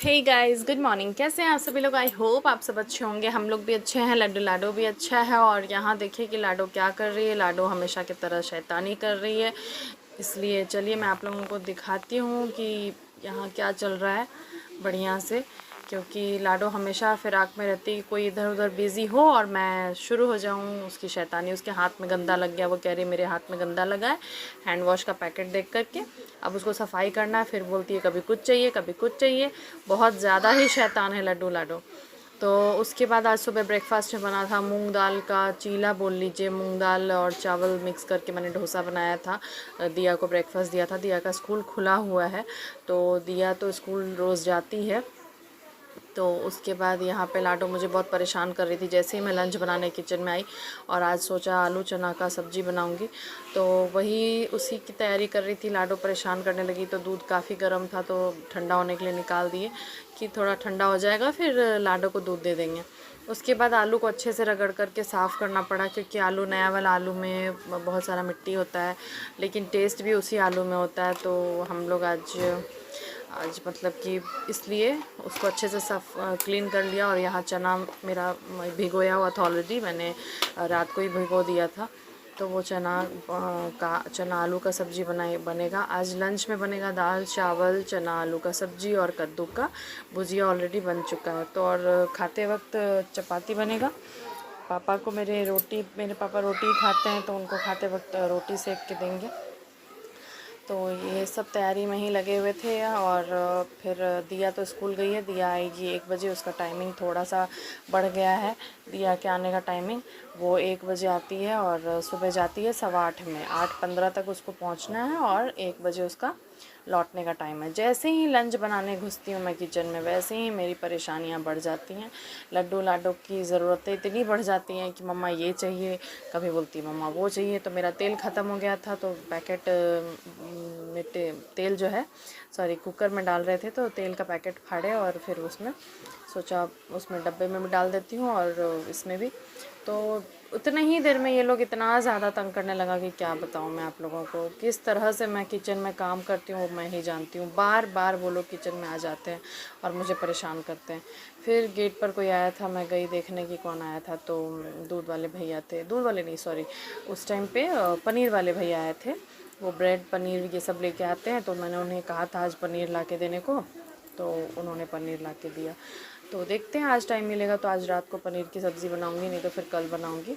Hey guys, good morning. कैसे हैं आप सभी लोग? आई होप आप सब अच्छे होंगे। हम लोग भी अच्छे हैं। लाडो भी अच्छा है। और यहाँ देखिए कि लाडो क्या कर रही है। लाडो हमेशा की तरह शैतानी कर रही है। इसलिए चलिए मैं आप लोगों को दिखाती हूँ कि यहाँ क्या चल रहा है बढ़िया से, क्योंकि लाडो हमेशा फिराक में रहती है, कोई इधर उधर बिज़ी हो और मैं शुरू हो जाऊँ उसकी शैतानी। उसके हाथ में गंदा लग गया, वो कह रही मेरे हाथ में गंदा लगा है हैंड वॉश का पैकेट देख करके। अब उसको सफाई करना है, फिर बोलती है कभी कुछ चाहिए कभी कुछ चाहिए। बहुत ज़्यादा ही शैतान है लड्डू लाडो। तो उसके बाद आज सुबह ब्रेकफास्ट में बना था मूंग दाल का चीला, बोल लीजिए। मूंग दाल और चावल मिक्स करके मैंने डोसा बनाया था। दिया को ब्रेकफास्ट दिया था। दिया का स्कूल खुला हुआ है, तो दिया तो स्कूल रोज़ जाती है। तो उसके बाद यहाँ पे लाडो मुझे बहुत परेशान कर रही थी जैसे ही मैं लंच बनाने किचन में आई। और आज सोचा आलू चना का सब्ज़ी बनाऊंगी, तो वही उसी की तैयारी कर रही थी। लाडो परेशान करने लगी, तो दूध काफ़ी गर्म था तो ठंडा होने के लिए निकाल दिए कि थोड़ा ठंडा हो जाएगा फिर लाडो को दूध दे देंगे। उसके बाद आलू को अच्छे से रगड़ करके साफ़ करना पड़ा, क्योंकि आलू नया वाला आलू में बहुत सारा मिट्टी होता है, लेकिन टेस्ट भी उसी आलू में होता है। तो हम लोग आज आज मतलब कि इसलिए उसको अच्छे से साफ क्लीन कर लिया। और यहाँ चना मेरा भिगोया हुआ था ऑलरेडी, मैंने रात को ही भिगो दिया था। तो वो चना आलू का सब्ज़ी बनेगा आज लंच में। बनेगा दाल चावल चना आलू का सब्ज़ी और कद्दू का भुजिया ऑलरेडी बन चुका है। तो और खाते वक्त चपाती बनेगा। मेरे पापा रोटी खाते हैं, तो उनको खाते वक्त रोटी सेक के देंगे। तो ये सब तैयारी में ही लगे हुए थे। और फिर दिया तो स्कूल गई है। दिया आएगी 1 बजे, उसका टाइमिंग थोड़ा सा बढ़ गया है। दिया के आने का टाइमिंग, वो 1 बजे आती है और सुबह जाती है 8:15 में। 8:15 तक उसको पहुंचना है और 1 बजे उसका लौटने का टाइम है। जैसे ही लंच बनाने घुसती हूँ मैं किचन में, वैसे ही मेरी परेशानियाँ बढ़ जाती हैं। लड्डू लाडो की ज़रूरतें इतनी बढ़ जाती हैं कि मम्मा ये चाहिए, कभी बोलती मम्मा वो चाहिए। तो मेरा तेल ख़त्म हो गया था, तो पैकेट में तेल जो है, सॉरी, कुकर में डाल रहे थे, तो तेल का पैकेट फाड़े और फिर उसमें सोचा उसमें डब्बे में भी डाल देती हूँ और इसमें भी। तो उतने ही देर में ये लोग इतना ज़्यादा तंग करने लगा कि क्या बताऊँ मैं आप लोगों को। किस तरह से मैं किचन में काम करती हूँ वो मैं ही जानती हूँ। बार बार वो लोग किचन में आ जाते हैं और मुझे परेशान करते हैं। फिर गेट पर कोई आया था, मैं गई देखने की कौन आया था, तो दूध वाले भैया थे। दूध वाले नहीं, सॉरी, उस टाइम पे पनीर वाले भैया आए थे। वो ब्रेड पनीर ये सब लेके आते हैं, तो मैंने उन्हें कहा था आज पनीर ला के देने को, तो उन्होंने पनीर ला के दिया। तो देखते हैं, आज टाइम मिलेगा तो आज रात को पनीर की सब्ज़ी बनाऊंगी, नहीं तो फिर कल बनाऊंगी।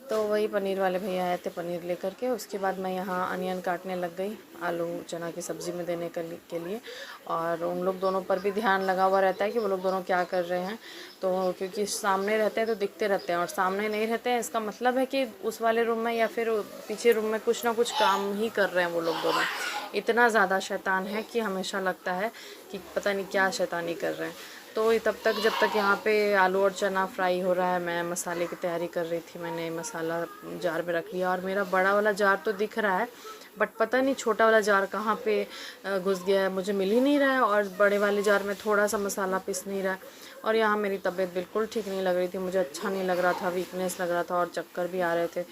तो वही पनीर वाले भैया आए थे पनीर लेकर के। उसके बाद मैं यहाँ अनियन काटने लग गई आलू चना की सब्ज़ी में देने के लिए। और उन लोग दोनों पर भी ध्यान लगा हुआ रहता है कि वो लोग दोनों क्या कर रहे हैं। तो क्योंकि सामने रहते हैं तो दिखते रहते हैं, और सामने नहीं रहते हैं इसका मतलब है कि उस वाले रूम में या फिर पीछे रूम में कुछ ना कुछ काम ही कर रहे हैं वो लोग दोनों। इतना ज़्यादा शैतान है कि हमेशा लगता है कि पता नहीं क्या शैतानी कर रहे हैं। तो तब तक जब तक यहाँ पे आलू और चना फ्राई हो रहा है, मैं मसाले की तैयारी कर रही थी। मैंने मसाला जार में रख लिया और मेरा बड़ा वाला जार तो दिख रहा है, बट पता नहीं छोटा वाला जार कहाँ पे घुस गया है, मुझे मिल ही नहीं रहा है। और बड़े वाले जार में थोड़ा सा मसाला पिस नहीं रहा है। और यहाँ मेरी तबीयत बिल्कुल ठीक नहीं लग रही थी, मुझे अच्छा नहीं लग रहा था, वीकनेस लग रहा था और चक्कर भी आ रहे थे।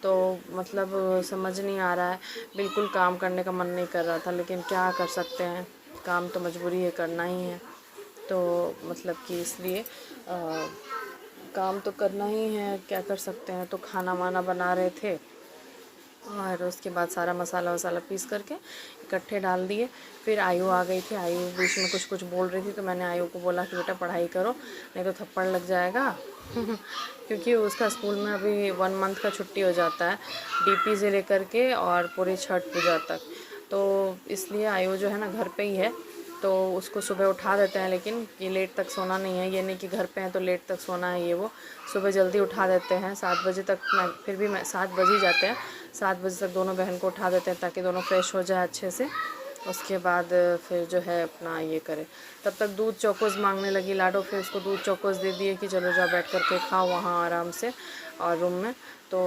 तो मतलब समझ नहीं आ रहा है, बिल्कुल काम करने का मन नहीं कर रहा था। लेकिन क्या कर सकते हैं, काम तो मजबूरी है, करना ही है। तो मतलब कि इसलिए काम तो करना ही है, क्या कर सकते हैं। तो खाना वाना बना रहे थे और उसके बाद सारा मसाला वसाला पीस करके इकट्ठे डाल दिए। फिर आयु आ गई थी। आयु बीच में कुछ कुछ बोल रही थी, तो मैंने आयु को बोला कि बेटा पढ़ाई करो, नहीं तो थप्पड़ लग जाएगा। क्योंकि उसका स्कूल में अभी 1 मंथ का छुट्टी हो जाता है, डीपी से लेकर के और पूरी छठ पूजा तक। तो इसलिए आयु जो है ना घर पे ही है, तो उसको सुबह उठा देते हैं। लेकिन ये लेट तक सोना नहीं है, ये नहीं कि घर पे हैं तो लेट तक सोना है। ये वो सुबह जल्दी उठा देते हैं 7 बजे तक। मैं फिर भी 7 बज ही जाते हैं, 7 बजे तक दोनों बहन को उठा देते हैं ताकि दोनों फ्रेश हो जाए अच्छे से। उसके बाद फिर जो है अपना ये करे। तब तक दूध चौकोज़ मांगने लगी लाडो, फिर उसको दूध चौकोज़ दे दिए कि चलो जाओ बैठ करके खाओ वहाँ आराम से और रूम में। तो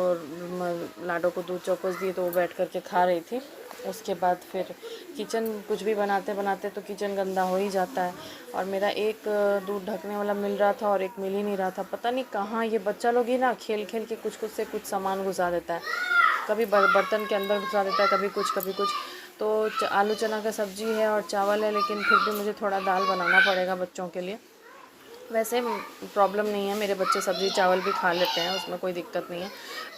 लाडो को दूध चौकोज़ दिए तो वो बैठ करके खा रही थी। उसके बाद फिर किचन कुछ भी बनाते बनाते तो किचन गंदा हो ही जाता है। और मेरा एक दूध ढकने वाला मिल रहा था और एक मिल ही नहीं रहा था। पता नहीं कहाँ ये बच्चा लोग ही ना खेल खेल के कुछ कुछ से कुछ सामान घुसा देता है। कभी बर्तन के अंदर घुसा देता है, कभी कुछ कभी कुछ। तो आलू चना का सब्ज़ी है और चावल है, लेकिन फिर भी मुझे थोड़ा दाल बनाना पड़ेगा बच्चों के लिए। वैसे प्रॉब्लम नहीं है, मेरे बच्चे सब्ज़ी चावल भी खा लेते हैं, उसमें कोई दिक्कत नहीं है।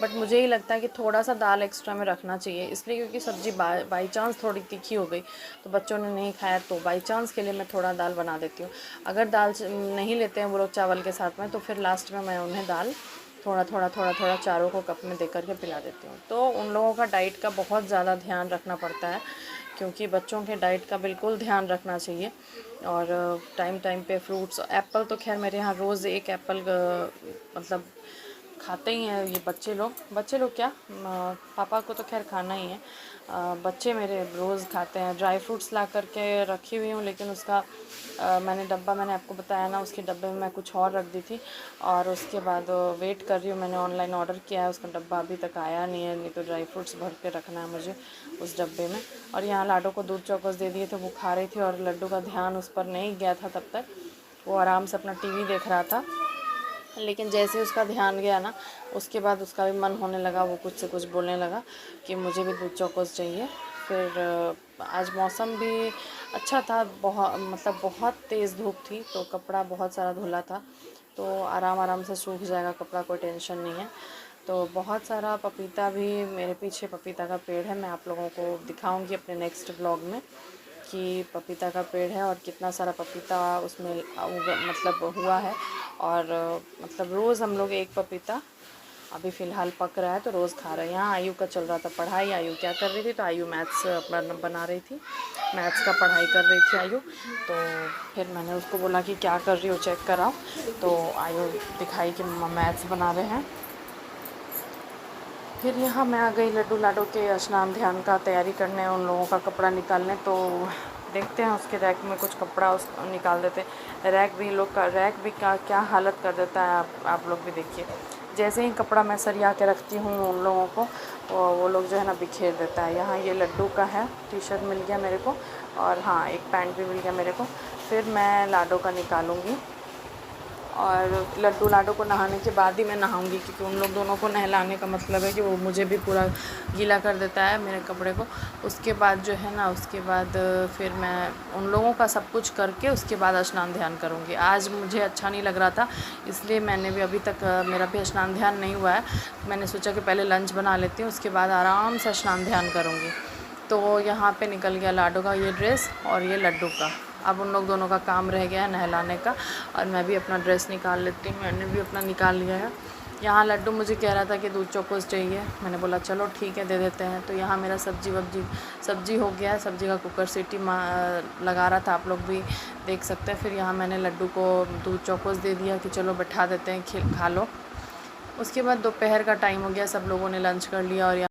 बट मुझे ही लगता है कि थोड़ा सा दाल एक्स्ट्रा में रखना चाहिए, इसलिए क्योंकि सब्ज़ी बाई चांस थोड़ी तीखी हो गई तो बच्चों ने नहीं खाया, तो बाई चांस के लिए मैं थोड़ा दाल बना देती हूँ। अगर दाल नहीं लेते हैं वो लोग चावल के साथ में, तो फिर लास्ट में मैं उन्हें दाल थोड़ा चारों को कप में दे करके पिला देती हूँ। तो उन लोगों का डाइट का बहुत ज़्यादा ध्यान रखना पड़ता है, क्योंकि बच्चों के डाइट का बिल्कुल ध्यान रखना चाहिए। और टाइम टाइम पे फ्रूट्स, एप्पल तो खैर मेरे यहाँ रोज़ एक एप्पल मतलब खाते ही हैं ये बच्चे लोग क्या, पापा को तो खैर खाना ही है। बच्चे मेरे रोज़ खाते हैं। ड्राई फ्रूट्स ला करके रखी हुई हूँ, लेकिन उसका मैंने आपको बताया ना, उसके डब्बे में मैं कुछ और रख दी थी, और उसके बाद वेट कर रही हूँ। मैंने ऑनलाइन ऑर्डर किया है, उसका डब्बा अभी तक आया नहीं है, नहीं तो ड्राई फ्रूट्स भर के रखना है मुझे उस डब्बे में। और यहाँ लाडो को दूध चौकोस दे दिए थे, वो खा रही थी, और लड्डू का ध्यान उस पर नहीं गया था तब तक, वो आराम से अपना टीवी देख रहा था। लेकिन जैसे उसका ध्यान गया ना, उसके बाद उसका भी मन होने लगा, वो कुछ से कुछ बोलने लगा कि मुझे भी दूध चौकोस चाहिए। फिर आज मौसम भी अच्छा था, बहुत तेज़ धूप थी, तो कपड़ा बहुत सारा धुला था, तो आराम से सूख जाएगा कपड़ा, कोई टेंशन नहीं है। तो बहुत सारा पपीता भी, मेरे पीछे पपीता का पेड़ है, मैं आप लोगों को दिखाऊंगी अपने नेक्स्ट व्लॉग में कि पपीता का पेड़ है और कितना सारा पपीता उसमें हुआ है। और मतलब रोज़ हम लोग एक पपीता अभी फ़िलहाल पक रहा है, तो रोज़ खा रहे हैं। यहाँ आयु का चल रहा था पढ़ाई। आयु क्या कर रही थी, तो आयु मैथ्स बना रही थी, मैथ्स का पढ़ाई कर रही थी आयु। तो फिर मैंने उसको बोला कि क्या कर रही हो, चेक कराओ। तो आयु दिखाई कि मम्मा मैथ्स बना रहे हैं। फिर यहाँ मैं आ गई लड्डू लाडो के स्नान ध्यान का तैयारी करने, उन लोगों का कपड़ा निकालने। तो देखते हैं उसके रैक में कुछ कपड़ा निकाल देते। रैक भी क्या हालत कर देता है, आप लोग भी देखिए। जैसे ही कपड़ा मैं सरिया के रखती हूँ उन लोगों को, वो लोग जो है ना बिखेर देता है। यहाँ ये लड्डू का है, टी शर्ट मिल गया मेरे को, और हाँ एक पैंट भी मिल गया मेरे को। फिर मैं लाडो का निकालूँगी, और लड्डू लाडो को नहाने के बाद ही मैं नहाऊंगी, क्योंकि उन लोग दोनों को नहलाने का मतलब है कि वो मुझे भी पूरा गीला कर देता है मेरे कपड़े को। उसके बाद जो है ना, उसके बाद फिर मैं उन लोगों का सब कुछ करके उसके बाद स्नान ध्यान करूँगी। आज मुझे अच्छा नहीं लग रहा था, इसलिए मैंने भी अभी तक मेरा भी स्नान ध्यान नहीं हुआ है। मैंने सोचा कि पहले लंच बना लेती हूँ, उसके बाद आराम से स्नान ध्यान करूँगी। तो यहाँ पे निकल गया लाडो का ये ड्रेस और ये लड्डू का। अब उन लोग दोनों का काम रह गया है नहलाने का, और मैं भी अपना ड्रेस निकाल लेती हूँ। मैंने भी अपना निकाल लिया है। यहाँ लड्डू मुझे कह रहा था कि दूध चौकोस चाहिए, मैंने बोला चलो ठीक है दे देते हैं। तो यहाँ मेरा सब्जी हो गया है, सब्जी का कुकर सीटी लगा रहा था, आप लोग भी देख सकते हैं। फिर यहाँ मैंने लड्डू को दूध चौकोस दे दिया कि चलो बैठा देते हैं, खा लो। उसके बाद दोपहर का टाइम हो गया, सब लोगों ने लंच कर लिया, और